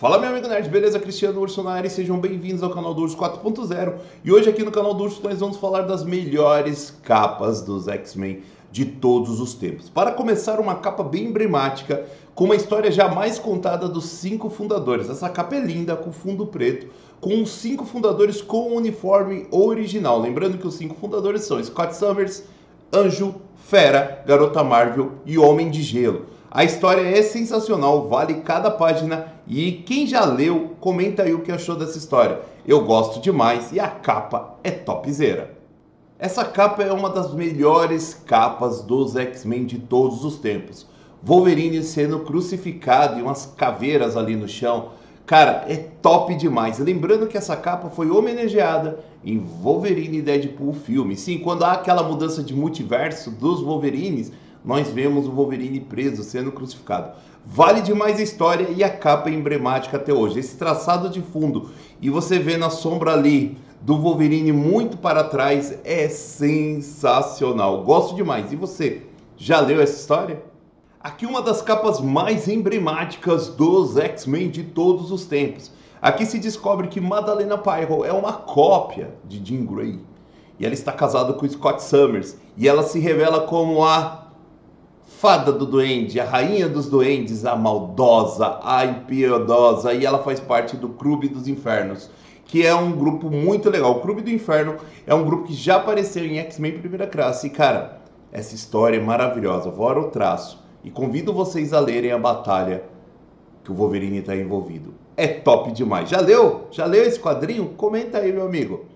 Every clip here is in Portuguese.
Fala meu amigo nerd, beleza? Cristiano Urso na área e sejam bem-vindos ao canal do Urso 4.0. E hoje aqui no canal do Urso nós vamos falar das melhores capas dos X-Men de todos os tempos. Para começar, uma capa bem emblemática, com uma história jamais contada dos 5 fundadores. Essa capa é linda, com fundo preto, com os 5 fundadores com o uniforme original. Lembrando que os 5 fundadores são Scott Summers, Anjo, Fera, Garota Marvel e Homem de Gelo. A história é sensacional, vale cada página e quem já leu, comenta aí o que achou dessa história. Eu gosto demais e a capa é topzera. Essa capa é uma das melhores capas dos X-Men de todos os tempos. Wolverine sendo crucificado e umas caveiras ali no chão. Cara, é top demais. Lembrando que essa capa foi homenageada em Wolverine e Deadpool filme. Sim, quando há aquela mudança de multiverso dos Wolverines, nós vemos o Wolverine preso, sendo crucificado. Vale demais a história e a capa é emblemática até hoje. Esse traçado de fundo e você vê na sombra ali do Wolverine muito para trás é sensacional. Gosto demais. E você, já leu essa história? Aqui uma das capas mais emblemáticas dos X-Men de todos os tempos. Aqui se descobre que Madalena Pyro é uma cópia de Jean Grey. E ela está casada com Scott Summers. E ela se revela como a Fada do Duende, a Rainha dos Duendes, a maldosa, a impiedosa, e ela faz parte do Clube dos Infernos, que é um grupo muito legal. O Clube do Inferno é um grupo que já apareceu em X-Men Primeira Classe, e cara, essa história é maravilhosa, fora o traço, e convido vocês a lerem a batalha que o Wolverine está envolvido. É top demais. Já leu? Já leu esse quadrinho? Comenta aí, meu amigo.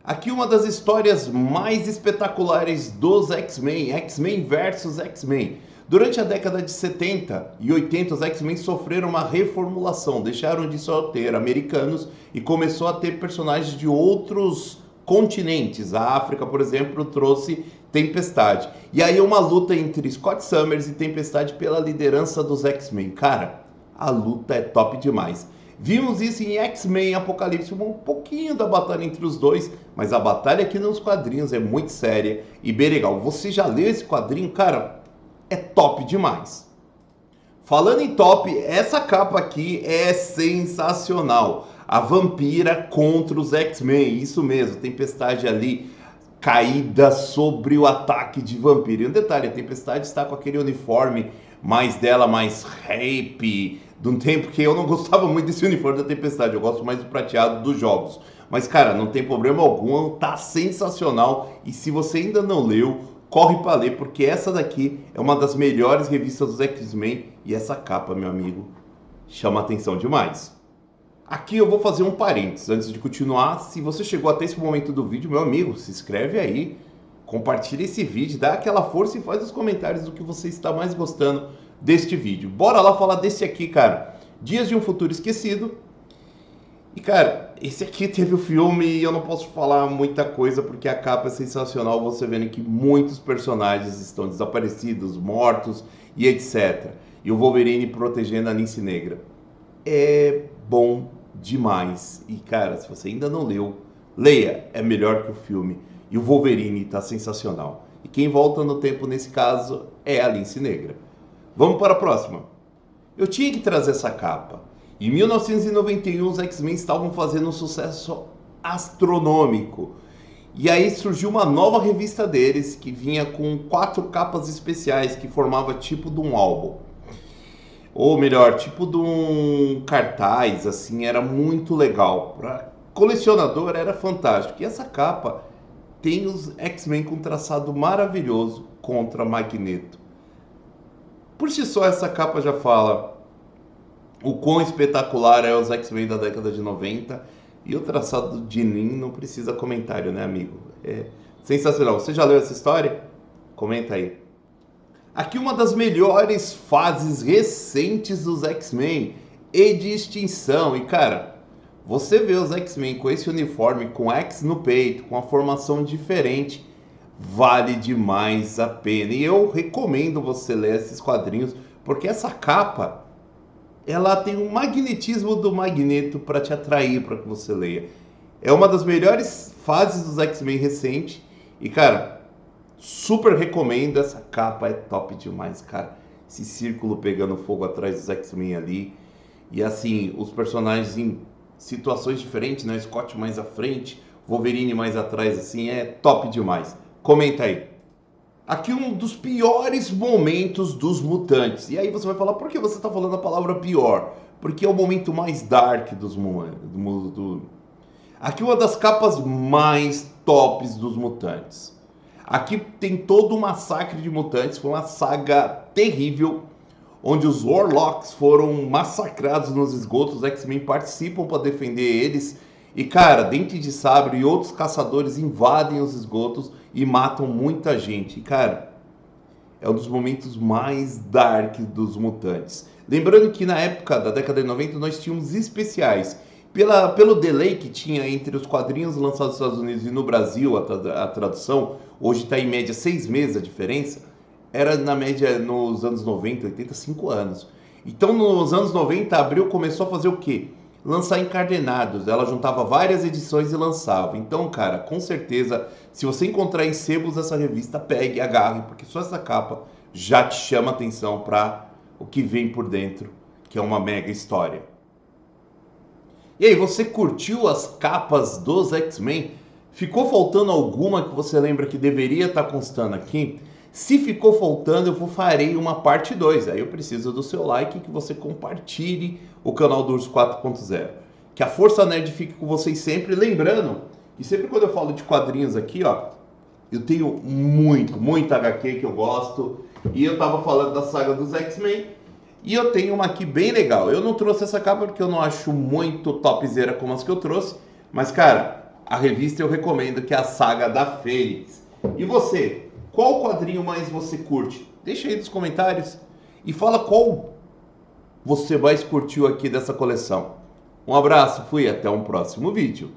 Aqui uma das histórias mais espetaculares dos X-Men, X-Men versus X-Men. Durante a década de 70 e 80, os X-Men sofreram uma reformulação, deixaram de só ter americanos e começou a ter personagens de outros continentes. A África, por exemplo, trouxe Tempestade. E aí uma luta entre Scott Summers e Tempestade pela liderança dos X-Men. Cara, a luta é top demais. Vimos isso em X-Men Apocalipse, um pouquinho da batalha entre os dois, mas a batalha aqui nos quadrinhos é muito séria e bem legal. Você já leu esse quadrinho? Cara, é top demais. Falando em top, essa capa aqui é sensacional. A Vampira contra os X-Men, isso mesmo, Tempestade ali caída sobre o ataque de Vampiro. E um detalhe, a Tempestade está com aquele uniforme mais dela, mais rape, de um tempo que eu não gostava muito desse uniforme da Tempestade, eu gosto mais do prateado dos jogos. Mas cara, não tem problema algum, tá sensacional. E se você ainda não leu, corre para ler, porque essa daqui é uma das melhores revistas dos X-Men. E essa capa, meu amigo, chama atenção demais. Aqui eu vou fazer um parênteses antes de continuar. Se você chegou até esse momento do vídeo, meu amigo, se inscreve aí, compartilha esse vídeo, dá aquela força e faz os comentários do que você está mais gostando deste vídeo. Bora lá falar desse aqui, cara. Dias de um Futuro Esquecido. E cara, esse aqui teve o filme e eu não posso falar muita coisa porque a capa é sensacional, você vendo que muitos personagens estão desaparecidos, mortos e etc. E o Wolverine protegendo a Lince Negra. É bom demais. E cara, se você ainda não leu, leia, é melhor que o filme. E o Wolverine tá sensacional. E quem volta no tempo nesse caso é a Lince Negra. Vamos para a próxima. Eu tinha que trazer essa capa. Em 1991 os X-Men estavam fazendo um sucesso astronômico. E aí surgiu uma nova revista deles que vinha com 4 capas especiais que formava tipo de um álbum. Ou melhor, tipo de um cartaz, assim, era muito legal. Para colecionador era fantástico. E essa capa tem os X-Men com um traçado maravilhoso contra Magneto. Por si só essa capa já fala o quão espetacular é os X-Men da década de 90. E o traçado de Nin não precisa comentário, né, amigo? É sensacional. Você já leu essa história? Comenta aí. Aqui uma das melhores fases recentes dos X-Men e de extinção. E cara, você vê os X-Men com esse uniforme, com X no peito, com a formação diferente, vale demais a pena. E eu recomendo você ler esses quadrinhos, porque essa capa, ela tem um magnetismo do Magneto para te atrair para que você leia. É uma das melhores fases dos X-Men recente. E cara, super recomendo, essa capa é top demais, cara. Esse círculo pegando fogo atrás dos X-Men ali. E assim, os personagens em situações diferentes, né? Scott mais à frente, Wolverine mais atrás, assim, é top demais. Comenta aí. Aqui um dos piores momentos dos mutantes. E aí você vai falar, por que você está falando a palavra pior? Porque é o momento mais dark dos mutantes. Aqui uma das capas mais tops dos mutantes. Aqui tem todo o massacre de mutantes, foi uma saga terrível, onde os Warlocks foram massacrados nos esgotos, os X-Men participam para defender eles, e cara, Dente de Sabre e outros caçadores invadem os esgotos e matam muita gente. E cara, é um dos momentos mais dark dos mutantes. Lembrando que na época da década de 90 nós tínhamos especiais. Pelo delay que tinha entre os quadrinhos lançados nos Estados Unidos e no Brasil, a tradução, hoje está em média 6 meses a diferença, era na média nos anos 90, 80, 5 anos. Então nos anos 90 a Abril começou a fazer o quê? Lançar encadernados. Ela juntava várias edições e lançava. Então, cara, com certeza, se você encontrar em sebos essa revista, pegue, agarre, porque só essa capa já te chama atenção para o que vem por dentro, que é uma mega história. E aí, você curtiu as capas dos X-Men? Ficou faltando alguma que você lembra que deveria estar constando aqui? Se ficou faltando, farei uma parte 2. Aí eu preciso do seu like e que você compartilhe o canal do Urso 4.0. Que a Força Nerd fique com vocês sempre. Lembrando, e sempre quando eu falo de quadrinhos aqui, ó, eu tenho muito HQ que eu gosto. E eu tava falando da saga dos X-Men. E eu tenho uma aqui bem legal. Eu não trouxe essa capa porque eu não acho muito topzera como as que eu trouxe. Mas, cara, a revista eu recomendo, que é a Saga da Fênix. E você, qual quadrinho mais você curte? Deixa aí nos comentários e fala qual você mais curtiu aqui dessa coleção. Um abraço, fui, até um próximo vídeo.